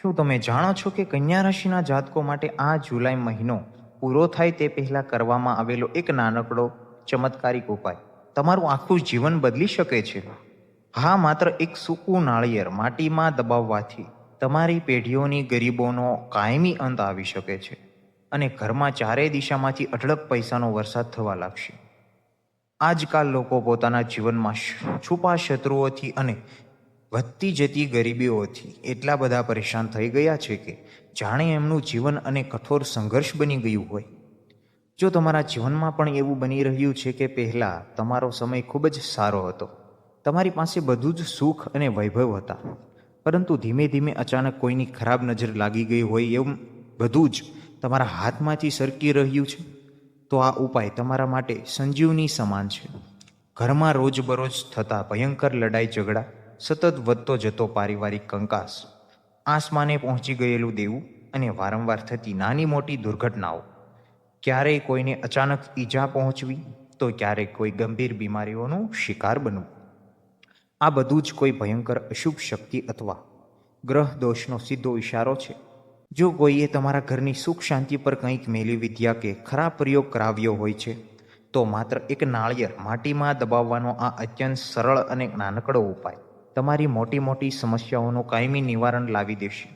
શું તમે જાણો છો કે કન્યા રાશિના જાતકો માટે આ જુલાઈ મહિનો પૂરો થાય તે પહેલા કરવામાં આવેલો એક નાનકડો ચમત્કારિક ઉપાય તમારું આખું જીવન બદલી શકે છે? હા, માત્ર એક સૂકું નાળિયેર માટીમાં દબાવવાથી તમારી પેઢીઓની ગરીબોનો કાયમી અંત આવી શકે છે અને ઘરમાં ચારેય દિશામાંથી અઢળક પૈસાનો વરસાદ થવા લાગશે. આજકાલ લોકો પોતાના જીવનમાં છુપા શત્રુઓથી અને વધતી જતી ગરીબીઓથી એટલા બધા પરેશાન થઈ ગયા છે કે જાણે એમનું જીવન અને કઠોર સંઘર્ષ બની ગયું હોય. જો તમારા જીવનમાં પણ એવું બની રહ્યું છે કે પહેલાં તમારો સમય ખૂબ જ સારો હતો, તમારી પાસે બધું જ સુખ અને વૈભવ હતા, પરંતુ ધીમે ધીમે અચાનક કોઈની ખરાબ નજર લાગી ગઈ હોય એમ બધું જ તમારા હાથમાંથી સરકી રહ્યું છે, તો આ ઉપાય તમારા માટે સંજીવની સમાન છે. ઘરમાં રોજબરોજ થતા ભયંકર લડાઈ ઝઘડા, સતત વધતો જતો પારિવારિક કંકાસ, આસમાને પહોંચી ગયેલું દેવું અને વારંવાર થતી નાની મોટી દુર્ઘટનાઓ, ક્યારેય કોઈને અચાનક ઈજા પહોંચવી તો ક્યારેક કોઈ ગંભીર બીમારીઓનું શિકાર બનવું, આ બધું જ કોઈ ભયંકર અશુભ શક્તિ અથવા ગ્રહ દોષનો સીધો ઇશારો છે. જો કોઈએ તમારા ઘરની સુખ શાંતિ પર કંઈક મેલી વિદ્યા કે ખરાબ પ્રયોગ કરાવ્યો હોય છે, તો માત્ર એક નાળિયેર માટીમાં દબાવવાનો આ અત્યંત સરળ અને નાનકડો ઉપાય તમારી મોટી મોટી સમસ્યાઓનું કાયમી નિવારણ લાવી દેશે.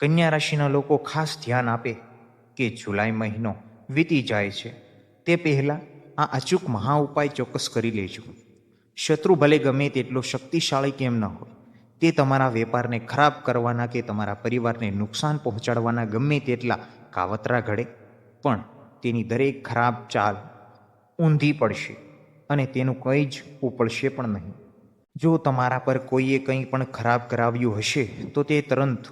કન્યા રાશિના લોકો ખાસ ધ્યાન આપે કે જુલાઈ મહિનો વીતી જાય છે તે પહેલાં આ અચૂક મહા ઉપાય ચોક્કસ કરી લેજો. શત્રુ ભલે ગમે તેટલો શક્તિશાળી કેમ ન હોય, તે તમારા વેપારને ખરાબ કરવાના કે તમારા પરિવારને નુકસાન પહોંચાડવાના ગમે તેટલા કાવતરા ઘડે, પણ તેની દરેક ખરાબ ચાલ ઊંધી પડશે અને તેનું કંઈ જ ઉપડશે પણ નહીં. જો તમારા પર કોઈએ કંઈ પણ ખરાબ કરાવ્યું હશે તો તે તરત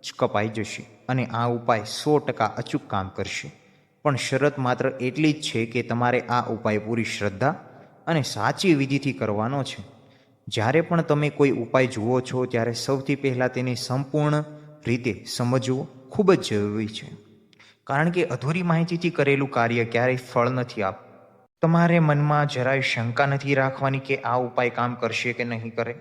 જ કપાઈ જશે અને આ ઉપાય 100% અચૂક કામ કરશે. પણ શરત માત્ર એટલી જ છે કે તમારે આ ઉપાય પૂરી શ્રદ્ધા અને સાચી વિધિથી કરવાનો છે. જ્યારે પણ તમે કોઈ ઉપાય જુઓ છો ત્યારે સૌથી પહેલાં તેને સંપૂર્ણ રીતે સમજવું ખૂબ જ જરૂરી છે, કારણ કે અધૂરી માહિતીથી કરેલું કાર્ય ક્યારેય ફળ નથી આપતું. તમારે મનમાં જરાય શંકા નથી રાખવાની કે આ ઉપાય કામ કરશે કે નહીં કરે.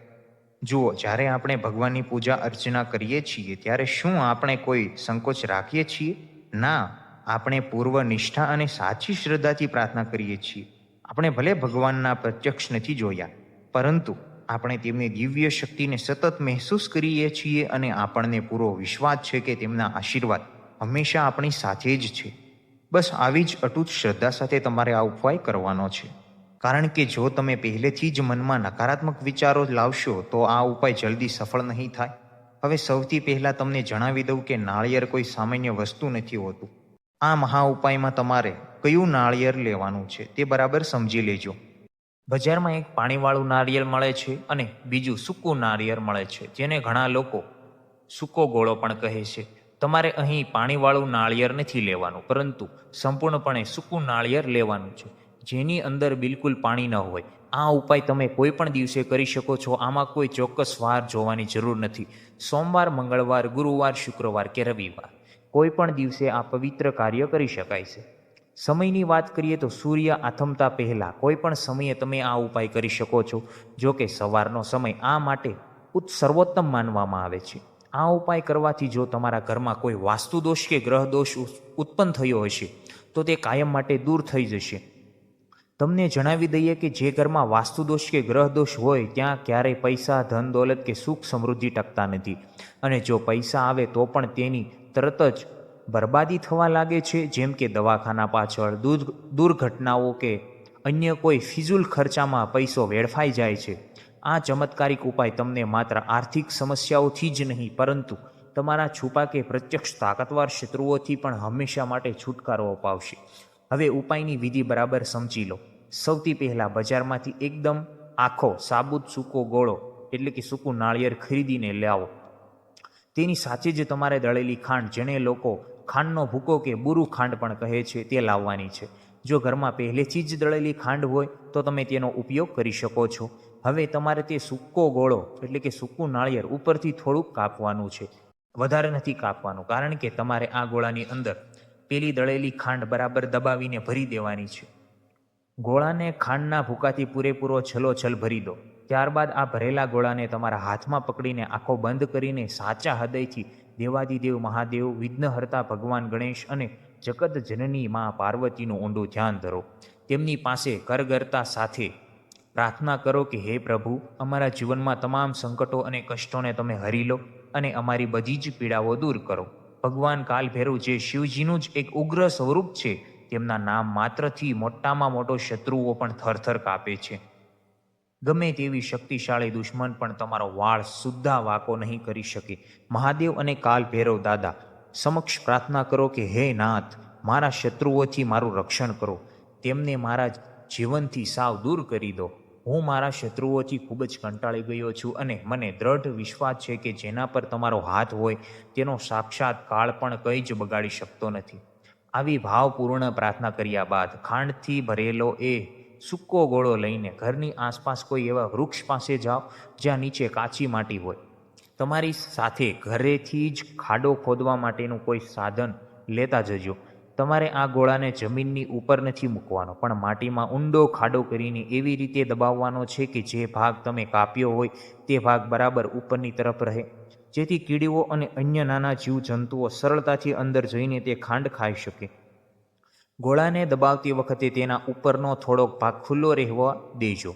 જુઓ, જ્યારે આપણે ભગવાનની પૂજા અર્ચના કરીએ છીએ ત્યારે શું આપણે કોઈ સંકોચ રાખીએ છીએ? ના, આપણે પૂર્વ નિષ્ઠા અને સાચી શ્રદ્ધાથી પ્રાર્થના કરીએ છીએ. આપણે ભલે ભગવાનના પ્રત્યક્ષ નથી જોયા, પરંતુ આપણે તેમની દિવ્ય શક્તિને સતત મહેસૂસ કરીએ છીએ અને આપણને પૂરો વિશ્વાસ છે કે તેમના આશીર્વાદ હંમેશા આપણી સાથે જ છે. બસ આવી જ અતૂટ શ્રદ્ધા સાથે તમારે આ ઉપાય કરવાનો છે, કારણ કે જો તમે પહેલેથી જ મનમાં નકારાત્મક વિચારો લાવશો તો આ ઉપાય જલ્દી સફળ નહીં થાય. હવે સૌથી પહેલાં તમને જણાવી દઉં કે નાળિયેર કોઈ સામાન્ય વસ્તુ નથી હોતું. આ મહા ઉપાયમાં તમારે કયું નાળિયેર લેવાનું છે તે બરાબર સમજી લેજો. બજારમાં એક પાણીવાળું નાળિયેર મળે છે અને બીજું સૂકું નાળિયેર મળે છે, જેને ઘણા લોકો સૂકો ગોળો પણ કહે છે. તમારે અહીં પાણીવાળું નાળિયેર નથી લેવાનું, પરંતુ સંપૂર્ણપણે સૂકું નાળિયેર લેવાનું છે, જેની અંદર બિલકુલ પાણી ન હોય. આ ઉપાય તમે કોઈ પણ દિવસે કરી શકો છો. આમાં કોઈ ચોક્કસ વાર જોવાની જરૂર નથી. સોમવાર, મંગળવાર, ગુરુવાર, શુક્રવાર કે રવિવાર, કોઈ પણ દિવસે આ પવિત્ર કાર્ય કરી શકાય છે. સમયની વાત કરીએ તો સૂર્ય આથમતા પહેલાં કોઈ પણ સમયે તમે આ ઉપાય કરી શકો છો. જો કે સવારનો સમય આ માટે સર્વોત્તમ માનવામાં આવે છે. આ ઉપાય કરવાથી જો તમારા ઘરમાં કોઈ વાસ્તુદોષ કે ગ્રહ દોષ ઉત્પન્ન થયો હશે તો તે કાયમ માટે દૂર થઈ જશે. તમને જણાવી દઈએ કે જે ઘરમાં વાસ્તુદોષ કે ગ્રહ દોષ હોય ત્યાં ક્યારેય પૈસા, ધન દોલત કે સુખ સમૃદ્ધિ ટકતા નથી, અને જો પૈસા આવે તો પણ તેની તરત જ બરબાદી થવા લાગે છે, જેમ કે દવાખાના પાછળ, દુર્ઘટનાઓ કે અન્ય કોઈ ફિઝૂલ ખર્ચામાં પૈસો વેડફાઈ જાય છે. આ ચમત્કારિક ઉપાય તમને માત્ર આર્થિક સમસ્યાઓથી જ નહીં, પરંતુ તમારા છુપા કે પ્રત્યક્ષ તાકાતવાર શત્રુઓથી પણ હંમેશા માટે છુટકારો અપાવશે. હવે ઉપાયની વિધિ બરાબર સમજી લો. સૌથી પહેલાં બજારમાંથી એકદમ આખો સાબુત સૂકો ગોળો એટલે કે સૂકું નાળિયેર ખરીદીને લાવો. તેની સાથે જ તમારે દળેલી ખાંડ, જેને લોકો ખાંડનો ભૂકો કે બુરુ ખાંડ પણ કહે છે, તે લાવવાની છે. જો ઘરમાં પહેલેથી જ દળેલી ખાંડ હોય તો તમે તેનો ઉપયોગ કરી શકો છો. હવે તમારે તે સૂકો ગોળો એટલે કે સૂકું નાળિયેર ઉપરથી થોડુંક કાપવાનું છે, વધારે નથી કાપવાનું, કારણ કે તમારે આ ગોળાની અંદર પેલી દળેલી ખાંડ બરાબર દબાવીને ભરી દેવાની છે. ગોળાને ખાંડના ભૂકાથી પૂરેપૂરો છલોછલ ભરી દો. ત્યારબાદ આ ભરેલા ગોળાને તમારા હાથમાં પકડીને આંખો બંધ કરીને સાચા હૃદયથી દેવાદિદેવ મહાદેવ, વિઘ્નહર્તા ભગવાન ગણેશ અને જગત જનની મા પાર્વતીનું ઊંડું ધ્યાન ધરો. તેમની પાસે કરગરતા સાથે પ્રાર્થના કરો કે હે પ્રભુ, અમારા જીવનમાં તમામ સંકટો અને કષ્ટોને તમે હરી લો અને અમારી બધી જ પીડાઓ દૂર કરો. ભગવાન કાલભૈરવ, જે શિવજીનું જ એક ઉગ્ર સ્વરૂપ છે, તેમના નામ માત્રથી મોટામાં મોટો શત્રુઓ પણ થરથર કાપે છે. ગમે તેવી શક્તિશાળી દુશ્મન પણ તમારો વાળ સુદ્ધા વાકો નહીં કરી શકે. મહાદેવ અને કાલભૈરવ દાદા સમક્ષ પ્રાર્થના કરો કે હે નાથ, મારા શત્રુઓથી મારું રક્ષણ કરો. તેમને મારા જીવનથી સાવ દૂર કરી દો. હું મારા શત્રુઓથી ખૂબ જ કંટાળી ગયો છું અને મને દ્રઢ વિશ્વાસ છે કે જેના પર તમારો હાથ હોય તેનો સાક્ષાત કાળ પણ કંઈ જ બગાડી શકતો નથી. આવી ભાવપૂર્ણ પ્રાર્થના કર્યા બાદ ખાંડથી ભરેલો એ સૂકો ગોળો લઈને ઘરની આસપાસ કોઈ એવા વૃક્ષ પાસે જાઓ જ્યાં નીચે કાચી માટી હોય. તમારી સાથે ઘરેથી જ ખાડો ખોદવા માટેનું કોઈ સાધન લેતા જજો. તમારે આ ગોળાને જમીનની ઉપર નથી મૂકવાનો, પણ માટીમાં ઊંડો ખાડો કરીને એવી રીતે દબાવવાનો છે કે જે ભાગ તમે કાપ્યો હોય તે ભાગ બરાબર ઉપરની તરફ રહે, જેથી કીડીઓ અને અન્ય નાના જીવજંતુઓ સરળતાથી અંદર જઈને તે ખાંડ ખાઈ શકે. ગોળાને દબાવતી વખતે તેના ઉપરનો થોડોક ભાગ ખુલ્લો રહેવા દેજો.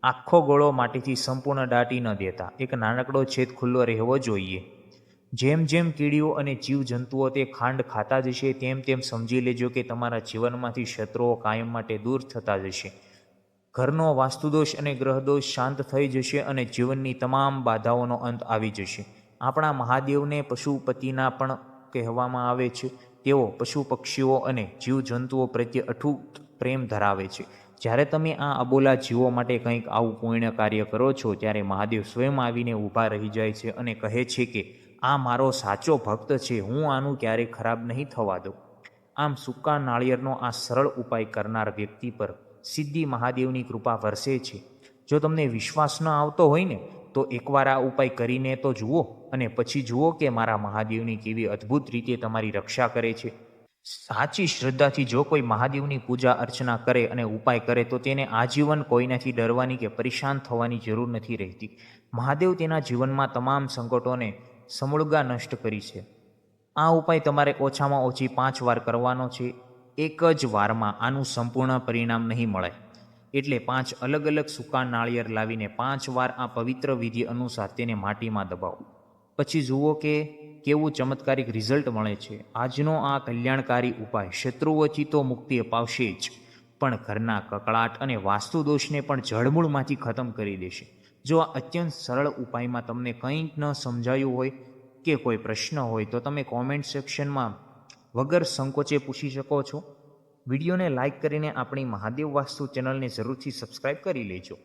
આખો ગોળો માટીથી સંપૂર્ણ દાટી ન દેતા, એક નાનકડો છેદ ખુલ્લો રહેવો જોઈએ. જેમ જેમ કીડીઓ અને જીવજંતુઓ તે ખાંડ ખાતા જશે તેમ તેમ સમજી લેજો કે તમારા જીવનમાંથી શત્રુઓ કાયમ માટે દૂર થતા જશે. ઘરનો વાસ્તુદોષ અને ગ્રહદોષ શાંત થઈ જશે અને જીવનની તમામ બાધાઓનો અંત આવી જશે. આપણા મહાદેવને પશુપતિના પણ કહેવામાં આવે છે. તેઓ પશુ પક્ષીઓ અને જીવજંતુઓ પ્રત્યે અતૂટ પ્રેમ ધરાવે છે. જ્યારે તમે આ અબોલા જીવો માટે કંઈક આવું પુણ્ય કાર્ય કરો છો ત્યારે મહાદેવ સ્વયં આવીને ઊભા રહી જાય છે અને કહે છે કે આ મારો સાચો ભક્ત છે, હું આનું ક્યારેય ખરાબ નહીં થવા દઉં. આમ સૂકા નાળિયેરનો આ સરળ ઉપાય કરનાર વ્યક્તિ પર સિદ્ધિ મહાદેવની કૃપા વરસે છે. જો તમને વિશ્વાસ ન આવતો હોય ને તો એકવાર આ ઉપાય કરીને તો જુઓ અને પછી જુઓ કે મારા મહાદેવની કેવી અદ્ભુત રીતે તમારી રક્ષા કરે છે. સાચી શ્રદ્ધાથી જો કોઈ મહાદેવની પૂજા અર્ચના કરે અને ઉપાય કરે તો તેને આજીવન કોઈનાથી ડરવાની કે પરેશાન થવાની જરૂર નથી રહેતી. મહાદેવ તેના જીવનમાં તમામ સંકટોને સમૂળગા નષ્ટ કરી છે. આ ઉપાય તમારે ઓછામાં ઓછી 5 વાર કરવાનો છે. એક જ વારમાં આનું સંપૂર્ણ પરિણામ નહીં મળે, એટલે 5 અલગ અલગ સૂકા નાળિયેર લાવીને 5 વાર આ પવિત્ર વિધિ અનુસાર તેને માટીમાં દબાવો. પછી જુઓ કે કેવું ચમત્કારિક રિઝલ્ટ મળે છે. આજનો આ કલ્યાણકારી ઉપાય શત્રુઓથી તો મુક્તિ અપાવશે જ, પણ ઘરના કકળાટ અને વાસ્તુદોષને પણ જળમૂળમાંથી ખતમ કરી દેશે. જો આ અત્યંત સરળ ઉપાયમાં તમને કંઈ ન સમજાયું હોય કે કોઈ પ્રશ્ન હોય તો તમે કોમેન્ટ સેક્શનમાં વગર સંકોચે પૂછી શકો છો. વિડીયોને લાઇક કરીને આપણી મહાદેવ વાસ્તુ ચેનલને જરૂરથી સબસ્ક્રાઇબ કરી લેજો.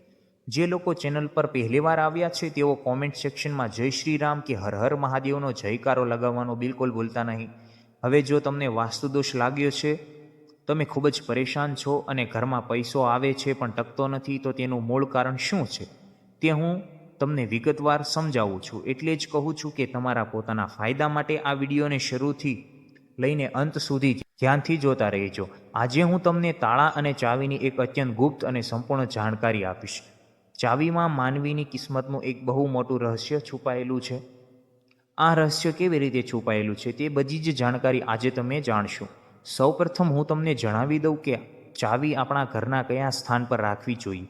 જે લોકો ચેનલ પર પહેલીવાર આવ્યા છે તેઓ કોમેન્ટ સેક્શનમાં જય શ્રી રામ કે હર હર મહાદેવનો જયકારો લગાવવાનો બિલકુલ ભૂલતા નહીં. હવે જો તમને વાસ્તુદોષ લાગ્યો છે, તમે ખૂબ જ પરેશાન છો અને ઘરમાં પૈસો આવે છે પણ ટકતો નથી, તો તેનું મૂળ કારણ શું છે તે હું તમને વિગતવાર સમજાવું છું. એટલે જ કહું છું કે તમારા પોતાના ફાયદા માટે આ વિડીયોને શરૂથી લઈને અંત સુધી ધ્યાનથી જોતા રહેજો. આજે હું તમને તાળા અને ચાવીની એક અત્યંત ગુપ્ત અને સંપૂર્ણ જાણકારી આપીશ. ચાવીમાં માનવીની કિસ્મતનું એક બહુ મોટું રહસ્ય છુપાયેલું છે. આ રહસ્ય કેવી રીતે છુપાયેલું છે તે બધી જ જાણકારી આજે તમે જાણશો. સૌપ્રથમ હું તમને જણાવી દઉં કે ચાવી આપણા ઘરના કયા સ્થાન પર રાખવી જોઈએ,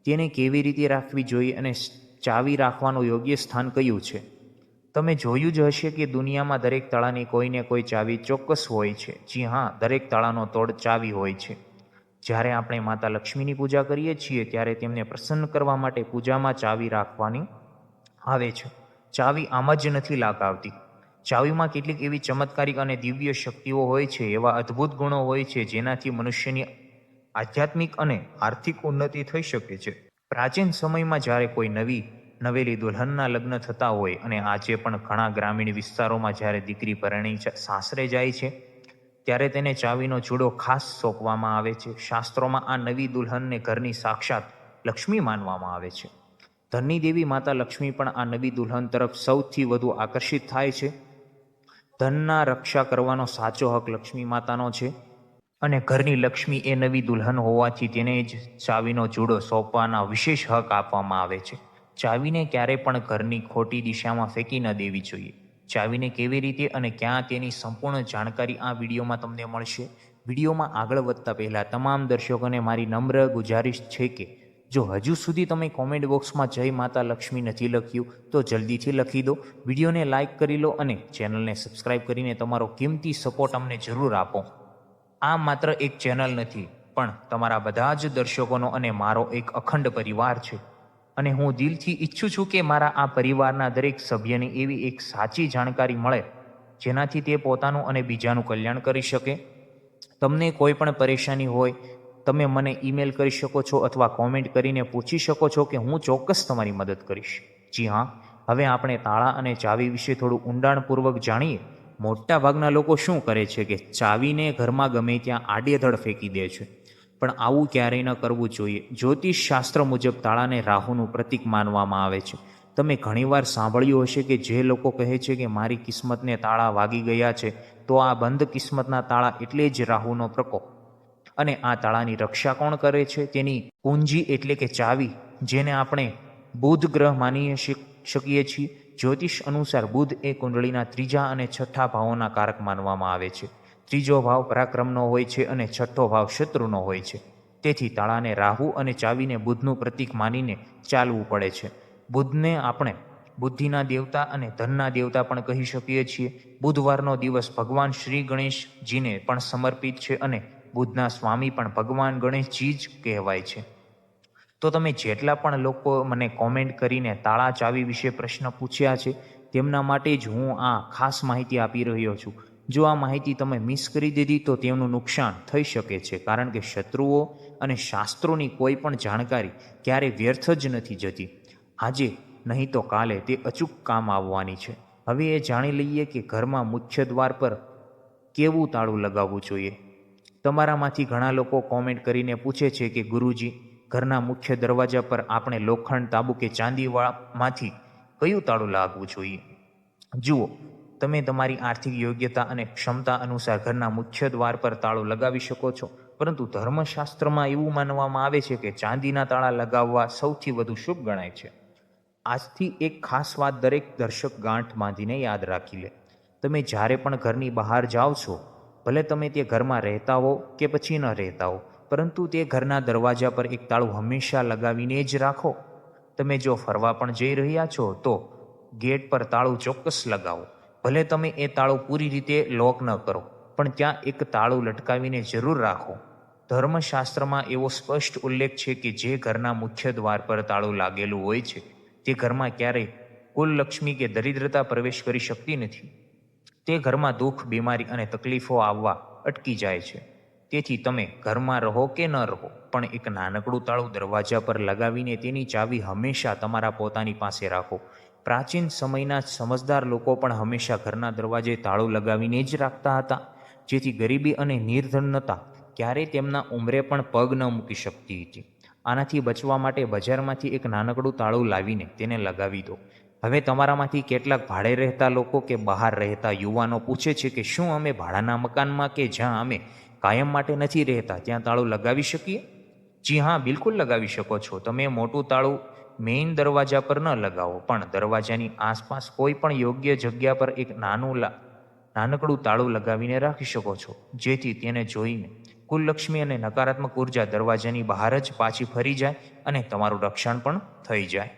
તેને કેવી રીતે રાખવી જોઈએ અને ચાવી રાખવાનું યોગ્ય સ્થાન કયું છે. તમે જોયું જ હશે કે દુનિયામાં દરેક તાળાની કોઈને કોઈ ચાવી ચોક્કસ હોય છે. જી હા, દરેક તાળાનો તોડ ચાવી હોય છે. જ્યારે આપણે માતા લક્ષ્મીની પૂજા કરીએ છીએ ત્યારે તેમને પ્રસન્ન કરવા માટે પૂજામાં ચાવી રાખવાની આવે છે. ચાવી આમ જ નથી લગાવતી. ચાવીમાં કેટલીક એવી ચમત્કારિક અને દિવ્ય શક્તિઓ હોય છે, એવા અદ્ભુત ગુણો હોય છે જેનાથી મનુષ્યની આધ્યાત્મિક અને આર્થિક ઉન્નતિ થઈ શકે છે. પ્રાચીન સમયમાં જ્યારે કોઈ નવેલી દુલ્હનના લગ્ન થતા હોય અને આજે પણ ઘણા ગ્રામીણ વિસ્તારોમાં જ્યારે દીકરી પરણી સાસરે જાય છે ત્યારે તેને ચાવીનો જુડો ખાસ સોંપવામાં આવે છે. શાસ્ત્રોમાં આ નવી દુલ્હનને ઘરની સાક્ષાત લક્ષ્મી માનવામાં આવે છે. ધનની દેવી માતા લક્ષ્મી પણ આ નવી દુલ્હન તરફ સૌથી વધુ આકર્ષિત થાય છે. ધનના રક્ષા કરવાનો સાચો હક લક્ષ્મી માતાનો છે અને ઘરની લક્ષ્મી એ નવી દુલ્હન હોવાથી તેને જ ચાવીનો જુડો સોંપવાના વિશેષ હક આપવામાં આવે છે. ચાવીને ક્યારે પણ ઘરની ખોટી દિશામાં ફેંકી ન દેવી જોઈએ. ચાવીને કેવી રીતે અને ક્યાં તેની સંપૂર્ણ જાણકારી આ વિડીયોમાં તમને મળશે. વિડીયોમાં આગળ વધતા પહેલાં તમામ દર્શકોને મારી નમ્ર ગુજારિશ છે કે જો હજુ સુધી તમે કોમેન્ટ બોક્સમાં જય માતા લક્ષ્મી નથી લખ્યું તો જલ્દીથી લખી દો. વિડીયોને લાઇક કરી લો અને ચેનલને સબસ્ક્રાઇબ કરીને તમારો કિંમતી સપોર્ટ અમને જરૂર આપો. આ માત્ર એક ચેનલ નથી પણ તમારા બધા જ દર્શકોનો અને મારો એક અખંડ પરિવાર છે. અને હું દિલથી ઈચ્છું છું કે મારા આ પરિવારના દરેક સભ્યને એવી એક સાચી જાણકારી મળે જેનાથી તે પોતાનું અને બીજાનું કલ્યાણ કરી શકે. તમને કોઈ પણ પરેશાની હોય તમે મને ઈમેલ કરી શકો છો અથવા કોમેન્ટ કરીને પૂછી શકો છો કે હું ચોક્કસ તમારી મદદ કરીશ. જી હા, હવે આપણે તાળા અને ચાવી વિશે થોડું ઊંડાણપૂર્વક જાણીએ. મોટા ભાગના લોકો શું કરે છે કે ચાવીને ઘરમાં ગમે ત્યાં આડેધડ ફેંકી દે છે, પણ આવું ક્યારેય ન કરવું જોઈએ. જ્યોતિષ શાસ્ત્ર મુજબ તાળાને રાહુનું પ્રતીક માનવામાં આવે છે. તમે ઘણીવાર સાંભળ્યું હશે કે જે લોકો કહે છે કે મારી કિસ્મતને તાળા વાગી ગયા છે, તો આ બંધ કિસ્મતના તાળા એટલે જ રાહુનો પ્રકોપ. અને આ તાળાની રક્ષા કોણ કરે છે? તેની કુંજી એટલે કે ચાવી, જેને આપણે બુધ ગ્રહ માની શકીએ છીએ. જ્યોતિષ અનુસાર બુધ એ કુંડળીના ત્રીજા અને છઠ્ઠા ભાવોના કારક માનવામાં આવે છે. ત્રીજો ભાવ પરાક્રમનો હોય છે અને છઠ્ઠો ભાવ શત્રુનો હોય છે. તેથી તાળાને રાહુ અને ચાવીને બુધનું પ્રતીક માનીને ચાલવું પડે છે. બુધને આપણે બુદ્ધિના દેવતા અને ધનના દેવતા પણ કહી શકીએ છીએ. બુધવારનો દિવસ ભગવાન શ્રી ગણેશજીને પણ સમર્પિત છે અને બુધના સ્વામી પણ ભગવાન ગણેશજી જ કહેવાય છે. તો તમે જેટલા પણ લોકો મને કોમેન્ટ કરીને તાળા ચાવી વિશે પ્રશ્ન પૂછ્યા છે તેમના માટે જ હું આ ખાસ માહિતી આપી રહ્યો છું. જો આ માહિતી તમે મિસ કરી દીધી તો તેમનું નુકસાન થઈ શકે છે, કારણ કે શત્રુઓ અને શાસ્ત્રોની કોઈ પણ જાણકારી ક્યારેય વ્યર્થ જ નથી જતી. આજે નહીં તો કાલે તે અચૂક કામ આવવાની છે. હવે એ જાણી લઈએ કે ઘરમાં મુખ્ય દ્વાર પર કેવું તાળું લગાવવું જોઈએ. તમારામાંથી ઘણા લોકો કોમેન્ટ કરીને પૂછે છે કે ગુરુજી, ઘરના મુખ્ય દરવાજા પર આપણે લોખંડ, તાંબુ કે ચાંદીમાંથી કયું તાળું લાગવું જોઈએ? જુઓ, તમે તમારી આર્થિક યોગ્યતા અને ક્ષમતા અનુસાર ઘરના મુખ્ય દ્વાર પર તાળું લગાવી શકો છો, પરંતુ ધર્મશાસ્ત્રમાં એવું માનવામાં આવે છે કે ચાંદીના તાળા લગાવવા સૌથી વધુ શુભ ગણાય છે. આજથી એક ખાસ વાત દરેક દર્શક ગાંઠ બાંધીને યાદ રાખી લે. તમે જ્યારે પણ ઘરની બહાર જાઓ છો, ભલે તમે તે ઘરમાં રહેતા હો કે પછી ન રહેતા હો, પરંતુ તે ઘરના દરવાજા પર એક તાળું હંમેશા લગાવીને જ રાખો. તમે જો ફરવા પણ જઈ રહ્યા છો તો ગેટ પર તાળું ચોક્કસ લગાવો. ભલે તમે એ તાળું પૂરી રીતે લોક ન કરો, પણ ત્યાં એક તાળું લટકાવીને જરૂર રાખો. ધર્મશાસ્ત્રમાં એવો સ્પષ્ટ ઉલ્લેખ છે કે જે ઘરના મુખ્ય દ્વાર પર તાળું લાગેલું હોય છે તે ઘરમાં ક્યારેય કુલલક્ષ્મી કે દરિદ્રતા પ્રવેશ કરી શકતી નથી. તે ઘરમાં દુઃખ, બીમારી અને તકલીફો આવવા અટકી જાય છે. તેથી તમે ઘરમાં રહો કે ન રહો, પણ એક નાનકડું તાળું દરવાજા પર લગાવીને તેની ચાવી હંમેશા તમારા પોતાની પાસે રાખો. પ્રાચીન સમયના સમજદાર લોકો પણ હંમેશા ઘરના દરવાજે તાળું લગાવીને જ રાખતા હતા, જેથી ગરીબી અને નિર્ધનતા ક્યારેય તેમના ઉંમરે પણ પગ ન મૂકી શકતી હતી. આનાથી બચવા માટે બજારમાંથી એક નાનકડું તાળું લાવીને તેને લગાવી દો. હવે તમારામાંથી કેટલાક ભાડે રહેતા લોકો કે બહાર રહેતા યુવાનો પૂછે છે કે શું અમે ભાડાના મકાનમાં કે જ્યાં અમે કાયમ માટે નથી રહેતા ત્યાં તાળું લગાવી શકીએ? જી હા, બિલકુલ લગાવી શકો છો. તમે મોટું તાળું મેઇન દરવાજા પર ન લગાવો, પણ દરવાજાની આસપાસ કોઈ પણ યોગ્ય જગ્યા પર એક નાનકડું તાળું લગાવીને રાખી શકો છો, જેથી તેને જોઈને કુલલક્ષ્મી અને નકારાત્મક ઉર્જા દરવાજાની બહાર જ પાછી ફરી જાય અને તમારું રક્ષણ પણ થઈ જાય.